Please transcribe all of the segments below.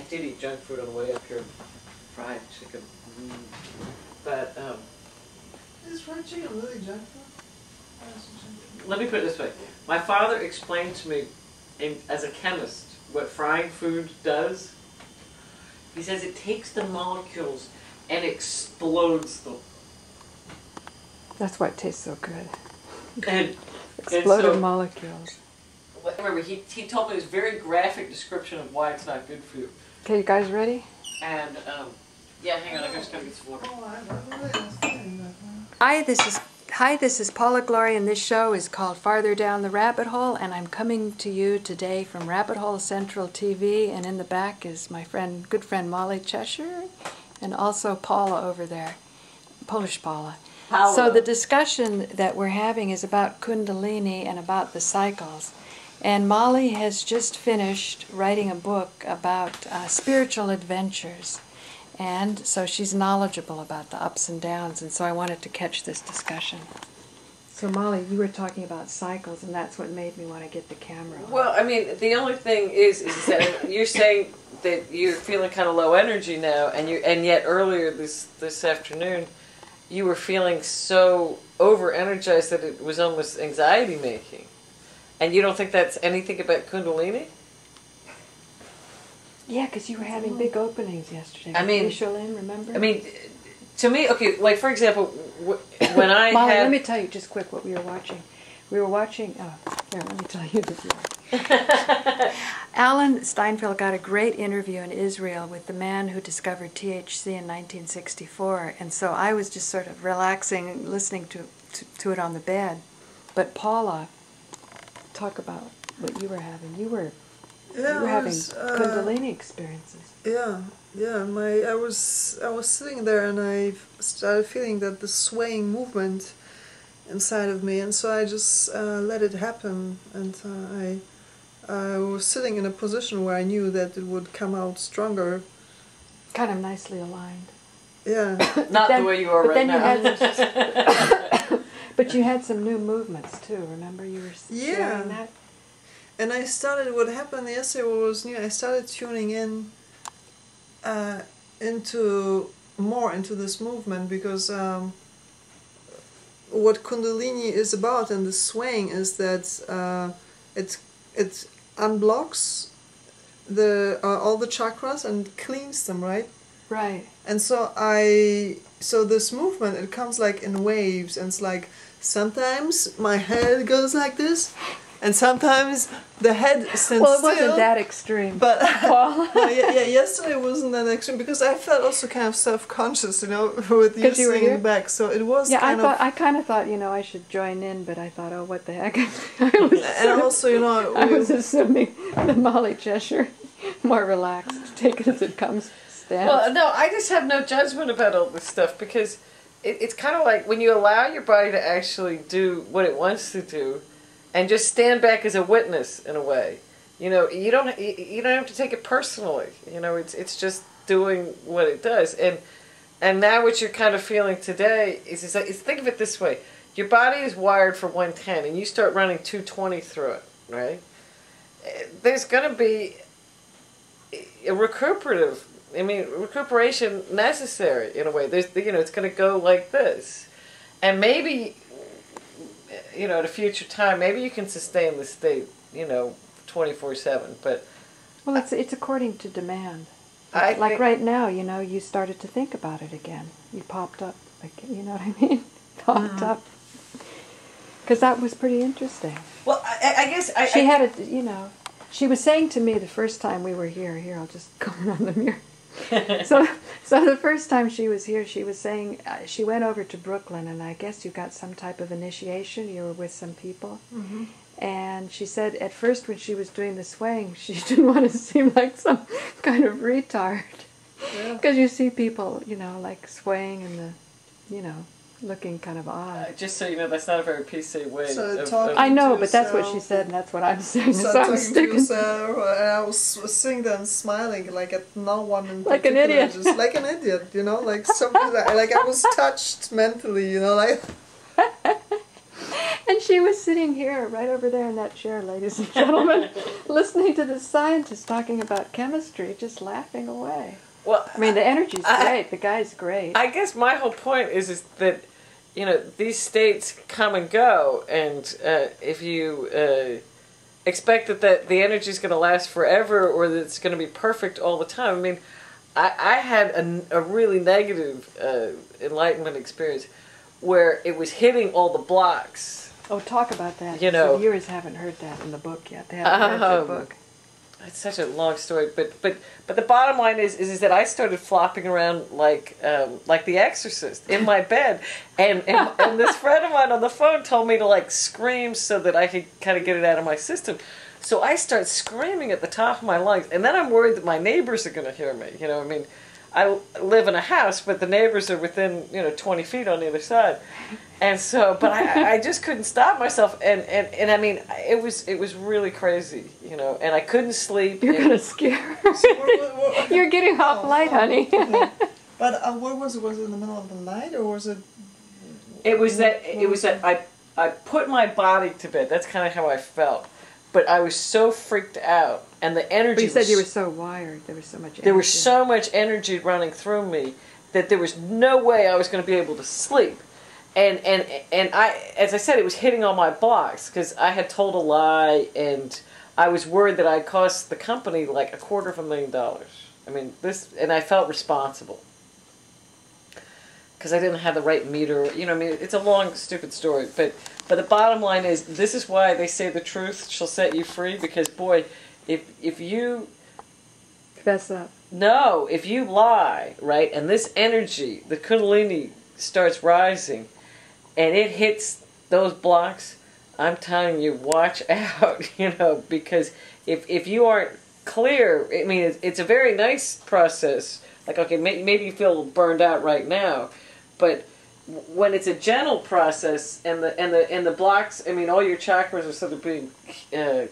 did eat junk food on the way up here. Fried chicken. But, Is fried chicken really junk food? let me put it this way. My father explained to me, as a chemist, what frying food does. He says it takes the molecules and explodes them. That's why it tastes so good. And Exploded so, molecules. Remember, he told me this very graphic description of why it's not good for you. Okay, you guys ready? And, yeah, hang on, I just gotta get some water. Hi, this is Paula Gloria, and this show is called Farther Down the Rabbit Hole, and I'm coming to you today from RabbitHoleCentral TV, and in the back is my good friend Molly Cheshire, and also Paula over there, Polish Paula. So the discussion that we're having is about Kundalini and about the cycles. And Molly has just finished writing a book about spiritual adventures. And so she's knowledgeable about the ups and downs, and so I wanted to catch this discussion. So Molly, you were talking about cycles, and that's what made me want to get the camera on. Well, I mean, the only thing is that you're saying that you're feeling kind of low energy now, and yet earlier this afternoon, you were feeling so over-energized that it was almost anxiety-making. And you don't think that's anything about Kundalini? Yeah, because you were having big openings yesterday. I mean, Michelin, remember? I mean, to me, okay, like for example, when I Molly, had... let me tell you just quick what we were watching. We were watching, here, let me tell you this. Alan Steinfeld got a great interview in Israel with the man who discovered THC in 1964, and so I was just sort of relaxing and listening to it on the bed. But Paula, talk about what you were having. You were having Kundalini experiences. Yeah. I was sitting there and I started feeling that the swaying movement inside of me, and so I just let it happen, and I was sitting in a position where I knew that it would come out stronger. Kind of nicely aligned. Yeah. Not the way you are right now. But you had some new movements too, remember? You were sharing that? And I started, what happened yesterday was new, I started tuning in into this movement, because what Kundalini is about and the swaying is that it unblocks all the chakras and cleans them, right? Right. And so this movement, it comes like in waves, and it's like sometimes my head goes like this, and sometimes the head stands still. Well, it wasn't that extreme. But yesterday wasn't that extreme, because I felt also kind of self-conscious, with you sitting in the back. So it was I kind of thought, I should join in, but I thought, oh, what the heck. I was assuming the Molly Cheshire, more relaxed, take it as it comes. Well, no, I just have no judgment about all this stuff, because it's kind of like when you allow your body to actually do what it wants to do, and just stand back as a witness in a way. You don't have to take it personally. It's just doing what it does. And now what you're kind of feeling today is think of it this way: your body is wired for 110, and you start running 220 through it, right? There's going to be a recuperation necessary in a way. It's going to go like this, and maybe, at a future time, maybe you can sustain the state, 24/7. But well, it's according to demand. Like right now, you started to think about it again. You popped up, you know what I mean? Popped up. Because that was pretty interesting. Well, I guess she had it. She was saying to me the first time we were here. Here, I'll just go on the mirror. So the first time she was here, she was saying she went over to Brooklyn, and I guess you got some type of initiation. You were with some people, and she said at first when she was doing the swaying, she didn't want to seem like some kind of retard, because you see people, like swaying and looking kind of odd. Just so you know, that's not a very PC way. I know, but that's what she said, and that's what I'm saying. So I'm sticking to I was sitting there and smiling, like at no one in like an idiot, just like an idiot, like something like I was touched mentally, like. And And she was sitting here, right over there in that chair, ladies and gentlemen, listening to the scientist talking about chemistry, just laughing away. Well, I mean, the energy's great. The guy's great. I guess my whole point is that, you know, these states come and go, and if you expect that the energy is going to last forever or that it's going to be perfect all the time, I mean, I had a really negative enlightenment experience where it was hitting all the blocks. Oh, talk about that. You know, the viewers haven't heard that in the book yet. They haven't read the book. It's such a long story, but the bottom line is that I started flopping around like The Exorcist in my bed, and this friend of mine on the phone told me to like scream so that I could kind of get it out of my system. So I start screaming at the top of my lungs, and then I'm worried that my neighbors are going to hear me. You know, I mean, I live in a house, but the neighbors are within 20 feet on the other side, and so, but I just couldn't stop myself, and I mean, it was really crazy, you know, and I couldn't sleep. You're gonna scare her. You're getting off light, honey. But what was it? Was it in the middle of the night, or was it? It was that I put my body to bed. That's kind of how I felt. But I was so freaked out, and the energy. But you said you were so wired. There was so much energy. There was so much energy running through me that there was no way I was going to be able to sleep. And I, as I said, it was hitting all my blocks because I had told a lie, and I was worried that I'd cost the company like $250,000. I mean, and I felt responsible because I didn't have the right meter. You know, I mean, it's a long, stupid story, but the bottom line is, this is why they say the truth shall set you free, because, boy, if you... Fess up. No, if you lie, right, and this energy, the Kundalini, starts rising, and it hits those blocks, I'm telling you, watch out, you know, because if you aren't clear, I mean, it's a very nice process. Like, okay, maybe you feel burned out right now, but when it's a gentle process and the blocks, I mean, all your chakras are sort of being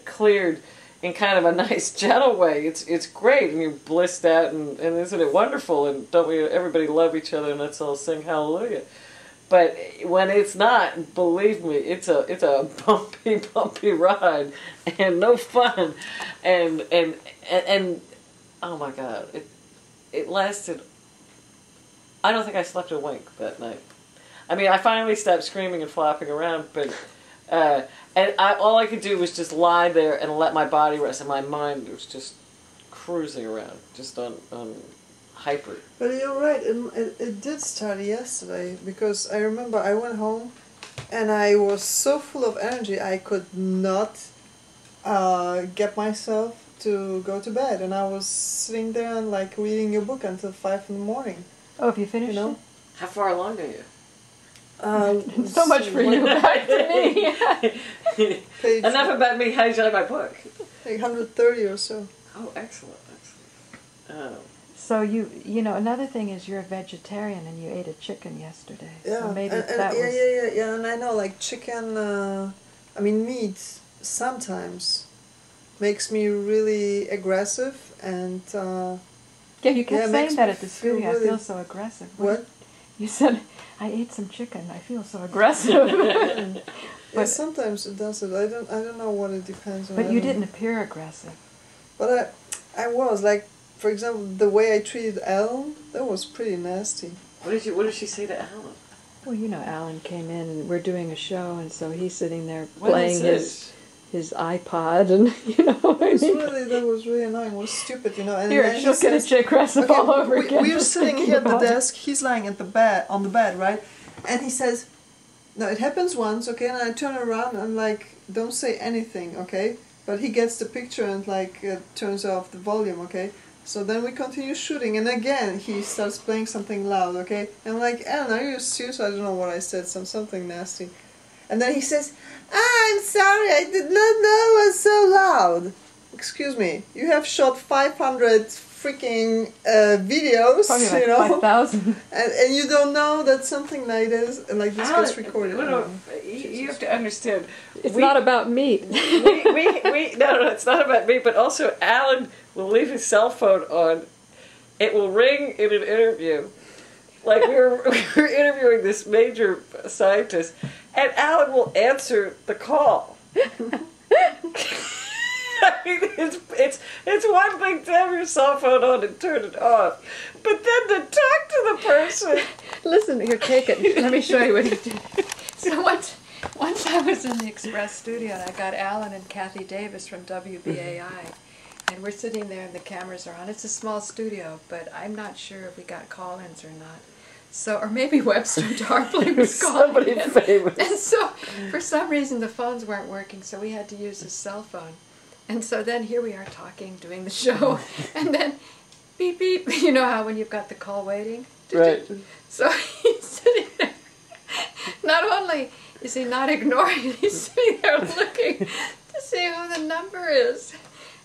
cleared in kind of a nice, gentle way. It's great, and you're blissed out, and isn't it wonderful? And don't we everybody love each other, and let's all sing hallelujah. But when it's not, believe me, it's a bumpy ride, and no fun, and oh my God, it lasted. I don't think I slept a wink that night. I mean, I finally stopped screaming and flopping around, but all I could do was just lie there and let my body rest, and my mind was just cruising around, just on hyper. But you're right, it did start yesterday, because I remember I went home and I was so full of energy I could not get myself to go to bed, and I was sitting there and like reading your book until 5 in the morning. Oh, have you finished it? How far along are you? So much for you, back to me. Enough about me. How did you like my book? Like 130 or so. Oh, excellent. So you know, another thing is you're a vegetarian and you ate a chicken yesterday. Yeah, So maybe and that was... yeah, and I know, like chicken, I mean meat sometimes makes me really aggressive, and yeah, you kept saying that at the studio. Really, I feel so aggressive. What? You said, I ate some chicken. I feel so aggressive. Yeah, sometimes it does it. I don't know what it depends on. But you didn't appear aggressive. But I was, like, for example, the way I treated Alan, that was pretty nasty. What did she say to Alan? Well, you know, Alan came in. We're doing a show, and so he's sitting there playing his iPod, and you know. That was really annoying. It was stupid, you know. And here, she'll get a chick aggressive all over again. We are sitting here at the desk. He's lying at the bed, on the bed, right? And he says, "No, it happens once, okay?" And I turn around and like, don't say anything, okay? But he gets the picture and like turns off the volume, okay? So then we continue shooting, and again he starts playing something loud, okay? And I'm like, Alan, are you serious? I don't know what I said, something nasty. And then he says, I'm sorry, I did not know it was so loud. Excuse me, you have shot 500 freaking videos, probably like you know, 5,000, and you don't know that something like this gets recorded. You have to understand. It's not about meat. No, it's not about me. But also, Alan will leave his cell phone on. It will ring in an interview, Like we were interviewing this major scientist, and Alan will answer the call. I mean, it's one thing to have your cell phone on and turn it off, but then to talk to the person. Listen, here, take it. Let me show you what he did. So once I was in the Express studio, and I got Alan and Kathy Davis from WBAI, and we're sitting there and the cameras are on. It's a small studio, but I'm not sure if we got call-ins or not. So, or maybe Webster Darpley was calling Somebody in. famous. And so, for some reason, the phones weren't working, so we had to use his cell phone. And so then here we are talking, doing the show, and then beep, beep. You know how when you've got the call waiting? Right. So he's sitting there. Not only is he not ignoring it, he's sitting there looking to see who the number is.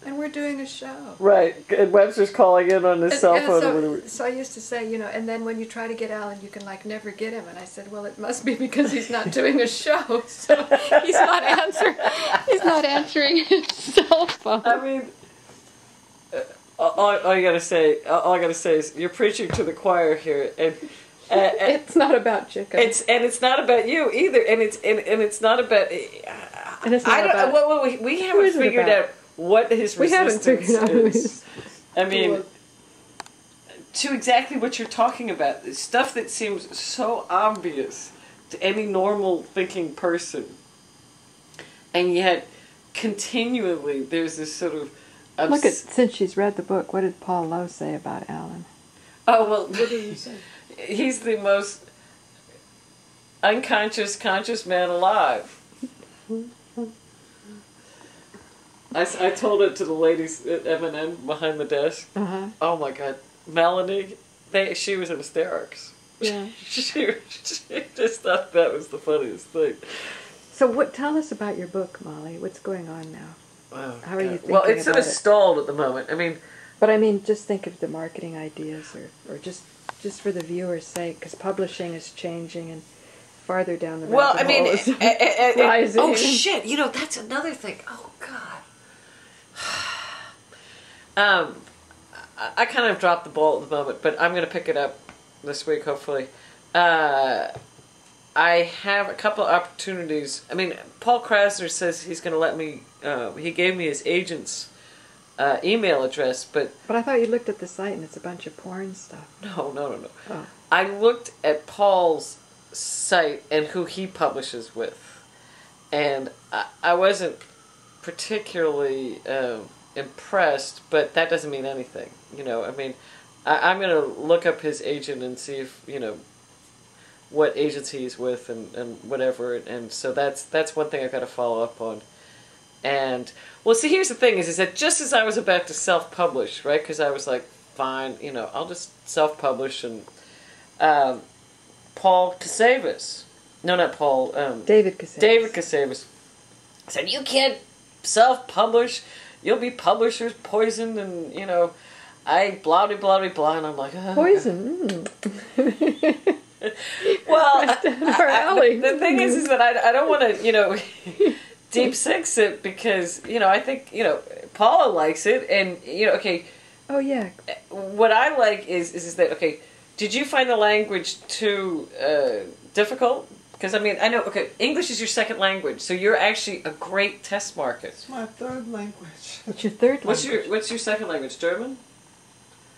And we're doing a show. Right. And Webster's calling in on his cell phone. So I used to say, you know, and then when you try to get Alan, you can like never get him. And I said, well, it must be because he's not doing a show. So he's not answering his cell phone. I mean, all I gotta say is you're preaching to the choir here, and it's not about chicken. It's not about you either, and it's not about. And it's not about. Well, we haven't figured out what his resistance is. I mean, to exactly what you're talking about, stuff that seems so obvious to any normal thinking person, and yet continually there's this sort of. Look at, since she's read the book, what did Paul Lowe say about Alan? Oh, well, What did you say? He's the most unconscious, conscious man alive. I told it to the ladies at M&M behind the desk. Uh-huh. Oh my God, Melanie, she was in hysterics. Yeah. she just thought that was the funniest thing. So tell us about your book, Molly. What's going on now? Oh, How are you thinking well, it's sort about of it? stalled at the moment. I mean, But I mean, just think of the marketing ideas, or just for the viewer's sake, because publishing is changing and farther down the well, I rabbit mean, hole is rising. oh shit! You know, that's another thing. Oh God. I kind of dropped the ball at the moment, but I'm going to pick it up this week, hopefully. I have a couple of opportunities. I mean, Paul Krasner says he's going to let me. He gave me his agent's email address, but But I thought you looked at the site and it's a bunch of porn stuff. no. Oh. I looked at Paul's site and who he publishes with, and I wasn't particularly impressed, but that doesn't mean anything. You know, I mean, I'm going to look up his agent and see if, you know, what agency he's with and whatever, and so that's one thing I've got to follow up on. And, well, see, here's the thing, is that just as I was about to self-publish, right, because I was like, fine, you know, I'll just self-publish, and Paul Casavas, no, not Paul, David Casavas. David Casavas said, you can't self-publish, you'll be publishers poisoned, and, you know, I blah, blah, blah, blah, and I'm like, oh. Poison? Well, the thing is that I don't want to, you know, deep six it, because, you know, I think, you know, Paula likes it, and, you know, okay. Oh, yeah. What I like is that, okay, did you find the language too difficult? Because, I mean, I know, okay, English is your second language, so you're actually a great test market. It's my third language. What's your third language? What's your second language? German?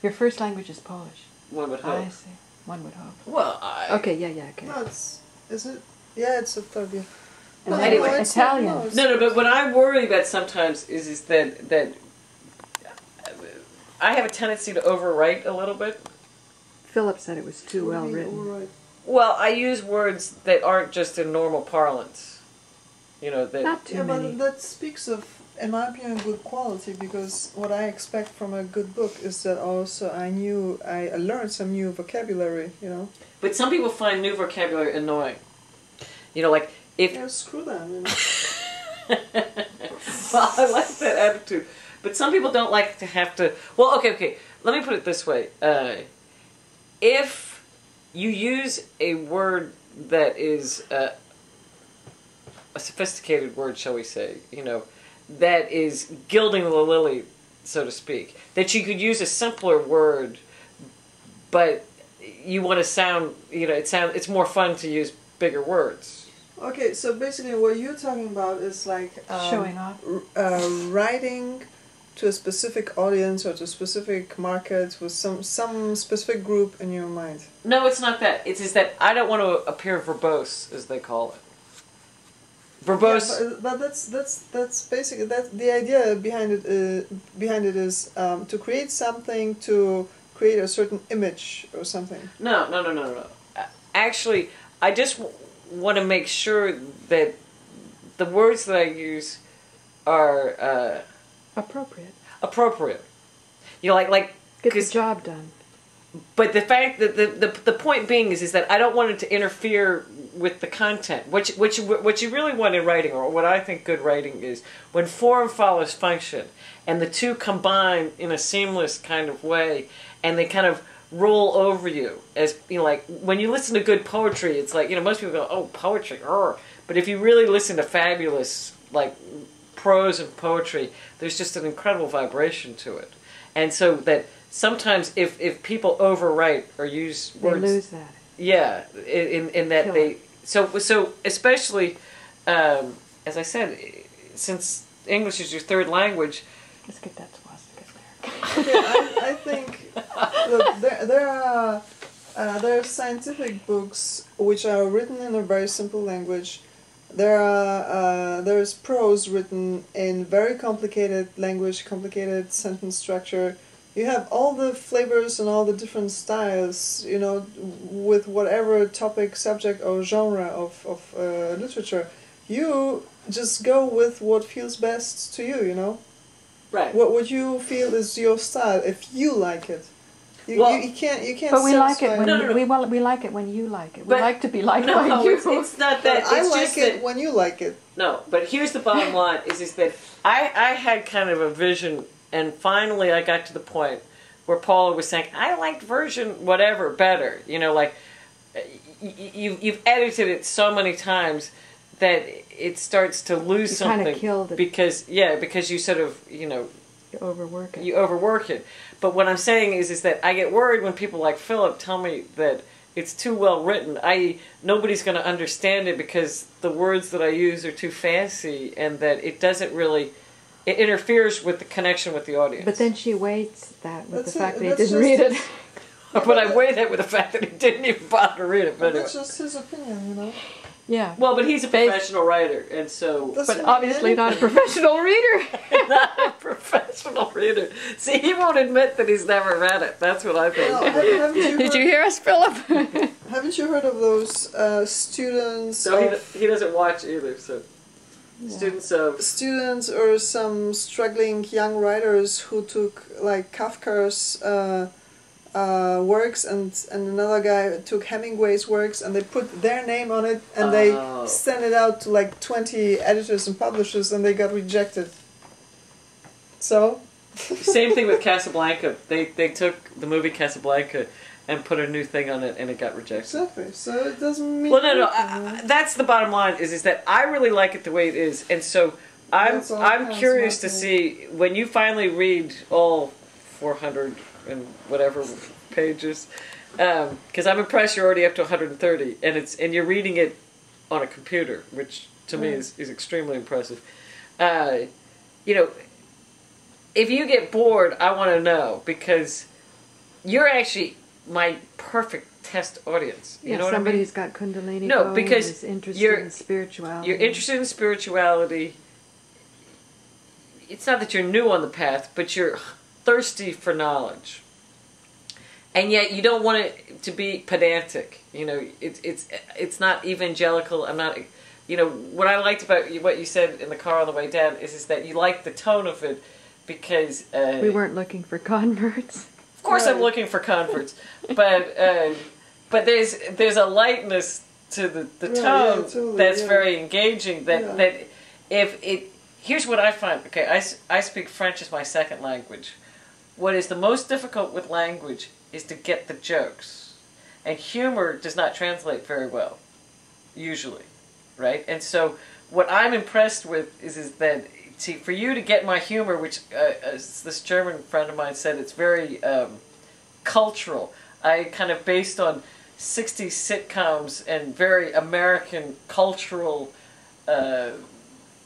Your first language is Polish. One would hope. I see. One would hope. Well, Okay, yeah, okay. No, is it? Yeah, it's a third, yeah. And No, anyway, no, it's not, Italian. No, but what I worry about sometimes is that I have a tendency to overwrite a little bit. Philip said it was too well written. Right. Well, I use words that aren't just in normal parlance. You know, that... Not too Yeah, many. but that speaks of, in my opinion, good quality, because what I expect from a good book is that also I learned some new vocabulary, you know. But some people find new vocabulary annoying. You know, like, if... Yeah, screw them, you know. Well, I like that attitude. But some people don't like to have to... Well, okay. Let me put it this way. If you use a word that is a sophisticated word, shall we say, you know, that is gilding the lily, so to speak, that you could use a simpler word, but you want to sound, it's more fun to use bigger words. Okay, so basically what you're talking about is like showing off, writing to a specific audience or to a specific market with some specific group in your mind. No, it's not that. It's that I don't want to appear verbose, as they call it. Verbose. Yeah, but that's basically the idea behind it. Behind it is to create something, to create a certain image or something. No. Actually, I just want to make sure that the words that I use are appropriate. Like get the job done. But the fact that the point being is that I don't want it to interfere with the content. What you really want in writing, or what I think good writing is, when form follows function, and the two combine in a seamless kind of way, and they kind of roll over you. As like when you listen to good poetry, it's like most people go, "Oh, poetry," but if you really listen to fabulous like prose and poetry, there's just an incredible vibration to it, and so that. Sometimes if people overwrite or use words... They lose that. Yeah, in that they... So especially, as I said, since English is your third language... Let's get that swastika Okay, there. I think... Look, there are scientific books which are written in a very simple language. There's prose written in very complicated language, complicated sentence structure. You have all the flavors and all the different styles, with whatever topic, subject, or genre of literature. You just go with what feels best to you, Right. What you feel is your style, if you like it. You can't. But we like it when No. we like it when you like it. We But like to be liked by you. It's not that. But I it's like just it that, when you like it. No, but here's the bottom line: is that I had kind of a vision. And finally, I got to the point where Paula was saying, "I liked version whatever better." Like you've edited it so many times that it starts to lose You something. kind of killed it because you sort of you overwork it. You overwork it. But what I'm saying is that I get worried when people like Philip tell me that it's too well written. I.e., nobody's going to understand it because the words that I use are too fancy, and that it doesn't really. It interferes with the connection with the audience. But then she weights that with the fact that he that's didn't just read it. But I weigh that with the fact that he didn't even bother to read it. But That's just his opinion, Yeah. Well, but he's a professional writer, and so... Doesn't But obviously not a professional reader. Not a professional reader. See, he won't admit that he's never read it. That's what I think. Well, haven't Did you hear us, Philip? Haven't you heard of those students? So he doesn't watch either, so... Yeah. Students or some struggling young writers who took like Kafka's works and another guy took Hemingway's works and they put their name on it and they sent it out to like 20 editors and publishers and they got rejected. So? Same thing with Casablanca. They took the movie Casablanca and put a new thing on it, and it got rejected. Exactly. So it doesn't mean... Well, no. That's the bottom line. Is that I really like it the way it is, and so I'm curious to see when you finally read all 400 and whatever pages, because I'm impressed you're already up to 130, and you're reading it on a computer, which to me is extremely impressive. If you get bored, I want to know, because you're actually my perfect test audience. You know what I mean? Somebody who's got Kundalini. No, because is interested in spirituality. You're interested in spirituality. It's not that you're new on the path, but you're thirsty for knowledge. And yet you don't want it to be pedantic. It's not evangelical. I'm not. What I liked about what you said in the car on the way down is that you like the tone of it because we weren't looking for converts. Of course, I'm looking for converts, but there's a lightness to the tone that's very engaging. That if it here's what I find. Okay, I speak French as my second language. What is the most difficult with language is to get the jokes, and humor does not translate very well, usually, right? And so what I'm impressed with is that. See, for you to get my humor, which as this German friend of mine said, it's very cultural. I kind of based on 60s sitcoms and very American cultural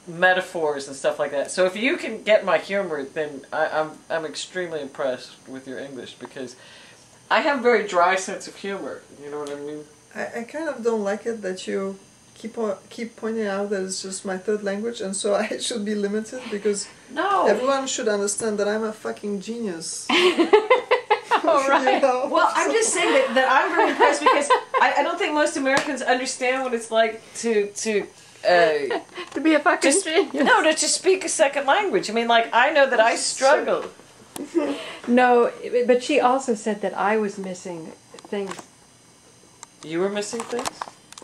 metaphors and stuff like that. So if you can get my humor, then I'm extremely impressed with your English, because I have a very dry sense of humor. You know what I mean? I kind of don't like it that you keep pointing out that it's just my third language, and so I should be limited, because No. everyone should understand that I'm a fucking genius. All right. You know? Well, I'm just saying that I'm very impressed, because I don't think most Americans understand what it's like to To be a fucking genius. no, to speak a second language. I mean, like, I know that I struggle. No, but she also said that I was missing things. You were missing things?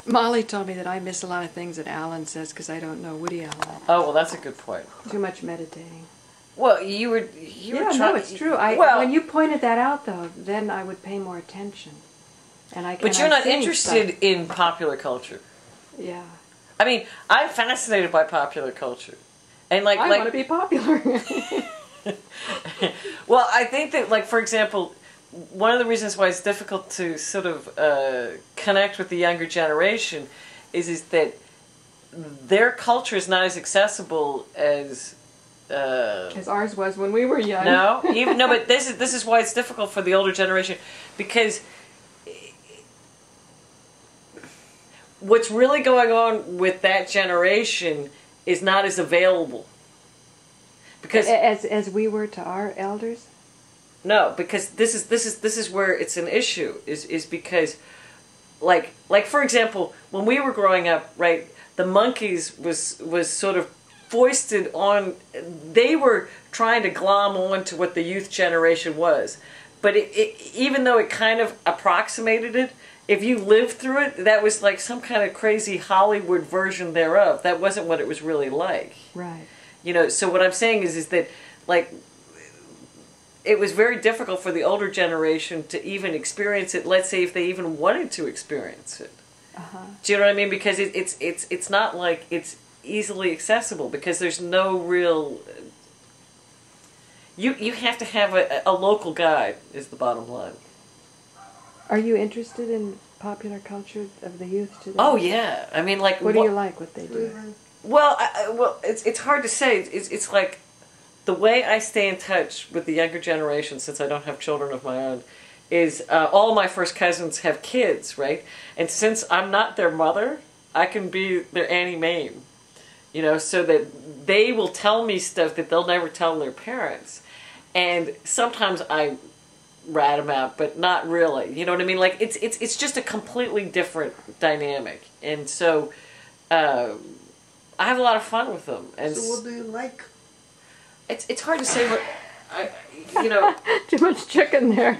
Molly told me that I miss a lot of things that Alan says because I don't know Woody Allen. Oh, well, that's a good point. Too much meditating. Well, you were trying. No, it's true. When you pointed that out, though, then I would pay more attention. But you're not interested in popular culture. Yeah. I mean, I'm fascinated by popular culture, and I want to be popular. Well, I think that, like, for example, one of the reasons why it's difficult to sort of connect with the younger generation is that their culture is not as accessible as ours was when we were young. No, but this is why it's difficult for the older generation, because what's really going on with that generation is not as available. Because as we were to our elders. No, because this is where it's an issue, is because, like for example, when we were growing up, right, the Monkees was sort of foisted on. They were trying to glom on to what the youth generation was, but even though it kind of approximated it, if you lived through it, that was like some kind of crazy Hollywood version thereof. That wasn't what it was really like. Right. You know, so what I'm saying is that, like, it was very difficult for the older generation to even experience it, let's say if they even wanted to experience it. Uh-huh. Do you know what I mean? Because it's not like it's easily accessible, because there's no real... You have to have a local guide, is the bottom line. Are you interested in popular culture of the youth today? Oh, yeah. I mean, like... What do you like, what they do? Well, it's hard to say. It's like the way I stay in touch with the younger generation, since I don't have children of my own, is all my first cousins have kids, right? And since I'm not their mother, I can be their Annie Mame, you know, so that they will tell me stuff that they'll never tell their parents. And sometimes I rat them out, but not really. You know what I mean? Like, it's just a completely different dynamic. And so... I have a lot of fun with them. And so what do you like? It's hard to say what you know. Too much chicken there.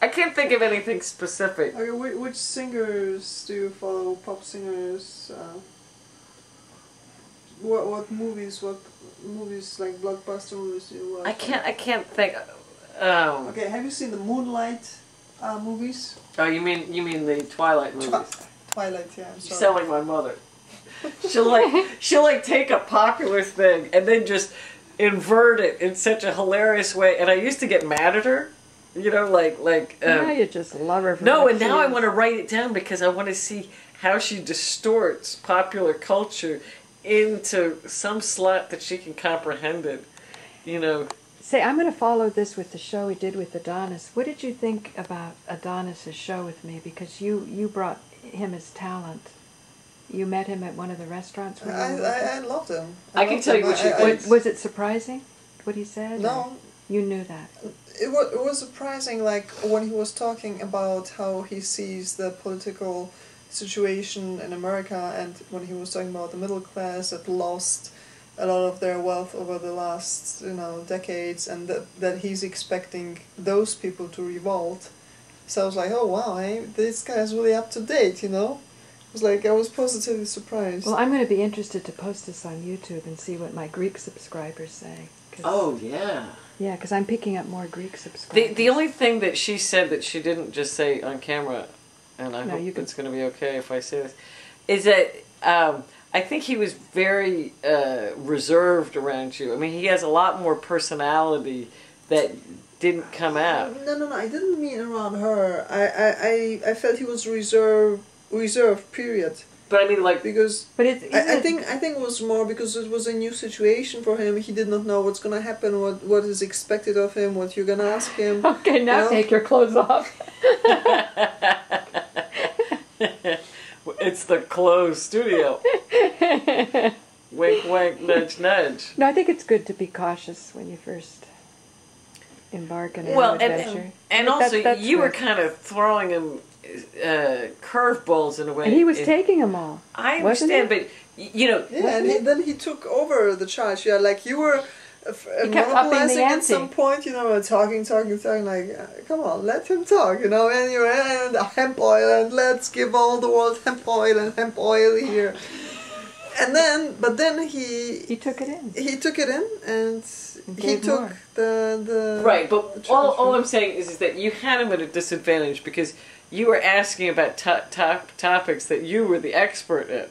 I can't think of anything specific. Okay, which singers do you follow? Pop singers? What movies? What movies, like blockbuster movies, do you watch? I can't think. Okay, have you seen the Moonlight movies? Oh, you mean the Twilight movies? Twilight, yeah. I'm You sorry. sound like my mother. She'll take a popular thing and then just invert it in such a hilarious way. And I used to get mad at her, you know, now you just love her. For no, what and she now I is. want to write it down, because I want to see how she distorts popular culture into some slot that she can comprehend it, you know. Say, I'm going to follow this with the show we did with Adonis. What did you think about Adonis's show with me? Because you brought him as talent. You met him at one of the restaurants. I loved him. I can tell you what you think. Was it surprising what he said? No. You knew that. It was surprising, like, when he was talking about how he sees the political situation in America, and when he was talking about the middle class that lost a lot of their wealth over the last, decades, and that he's expecting those people to revolt. So I was like, oh wow, this guy's really up to date, It was like, I was positively surprised. Well, I'm going to be interested to post this on YouTube and see what my Greek subscribers say. Oh, yeah. Yeah, because I'm picking up more Greek subscribers. The only thing that she said that she didn't just say on camera, and I hope it's going to be okay if I say this, is that I think he was very reserved around you. I mean, he has a lot more personality that didn't come out. No, I didn't mean around her. I felt he was reserved, period. But I mean, like, because I think it was more because it was a new situation for him. He did not know what's gonna happen, what is expected of him, what you're gonna ask him. Okay, now take your clothes off. It's the closed studio. Wink, wink, nudge, nudge. No, I think it's good to be cautious when you first embark on an adventure. And also, that's you were kind of throwing him curveballs in a way. And he was taking them all. I understand, but you know. Yeah, and then he took over the charge. Yeah, like you were monopolizing at some point. You know, talking. Like, come on, let him talk. You know, and hemp oil, and let's give all the world hemp oil here. And then, but then he took it in. He took it in, and he took more. the right. But all I'm saying is that you had him at a disadvantage because you were asking about topics that you were the expert in,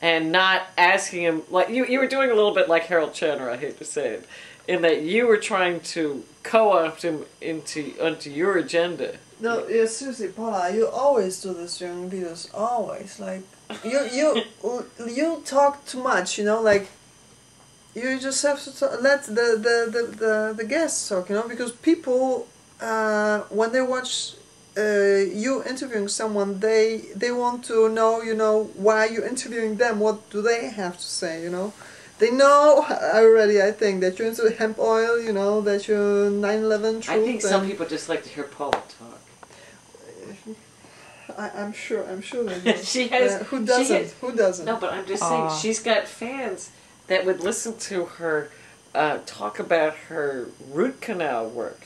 and not asking him like you were doing a little bit like Harold Chandler. I hate to say it, in that you were trying to co-opt him onto your agenda. No, yeah, seriously, Paula, you always do this during videos. Always, like you talk too much. You know, like you just have to let the guests talk. You know, because people when they watch. You interviewing someone, they want to know, you know, why you're interviewing them. What do they have to say? You know, they know already. I think that you're into hemp oil. You know that you're 9/11 truth. I think some people just like to hear Paula talk. I'm sure they do. She has. Who doesn't? Who doesn't? No, but I'm just saying she's got fans that would listen to her talk about her root canal work.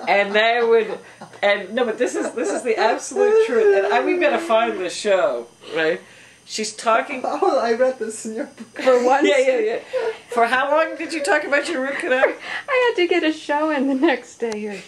And they would, and no, but this is the absolute truth. And we've got to find the show, right? She's talking. Oh, I read this in your book. For once. Yeah. For how long did you talk about your root canal? I had to get a show in the next day here.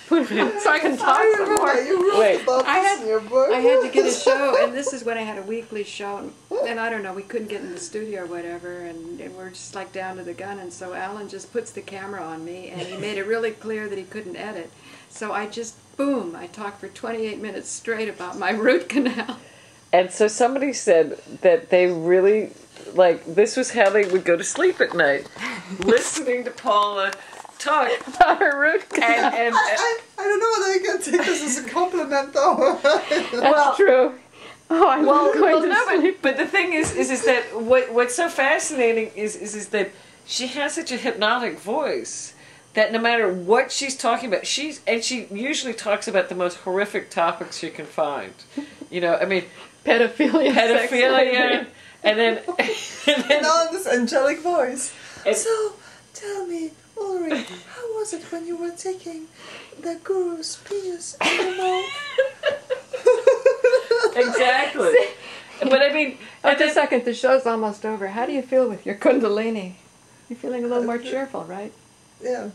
So I can talk some more. Wait, I had to get a show, and this is when I had a weekly show, and I don't know, we couldn't get in the studio or whatever, and we're just like down to the gun, and so Alan just puts the camera on me, and he made it really clear that he couldn't edit. So I just, boom, I talked for 28 minutes straight about my root canal. And so somebody said that they really, like, this was how they would go to sleep at night, listening to Paula talk about her root canal. And I don't know whether I can take this as a compliment though. That's true. Oh, I'm going to sleep. But the thing is that what's so fascinating is that she has such a hypnotic voice that no matter what she's talking about, she usually talks about the most horrific topics you can find. You know, I mean, pedophilia, and then now this angelic voice. So tell me, Ulrich, how was it when you were taking the guru's penis in the mouth? Exactly. But I mean... Wait a second, the show's almost over. How do you feel with your Kundalini? You're feeling a little more cheerful, right? Yeah.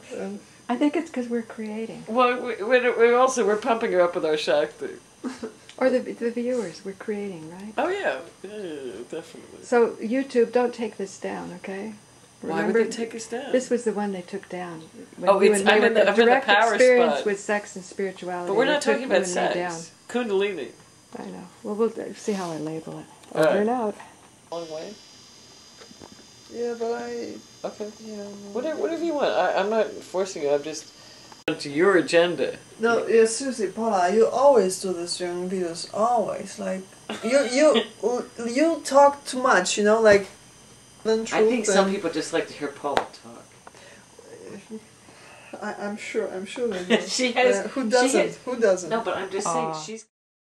I think it's because we're creating. Well, we're pumping her up with our Shakti. Or the viewers, we're creating, right? Oh yeah, definitely. So YouTube, don't take this down, okay? Why would they take us down? This was the one they took down. I'm in the power experience spot. With sex and spirituality. But we're not talking about sex. Kundalini. I know. Well, we'll see how I label it. Over and out. Long way. Yeah, but Okay. Yeah. Whatever you want. I'm not forcing you. I'm just to your agenda. No, yeah, seriously, Paula, you always do this during videos. Always, like you talk too much. You know, like. I think some people just like to hear Paula talk. I'm sure they do. She has. Who doesn't? Who doesn't? No, but I'm just saying she's.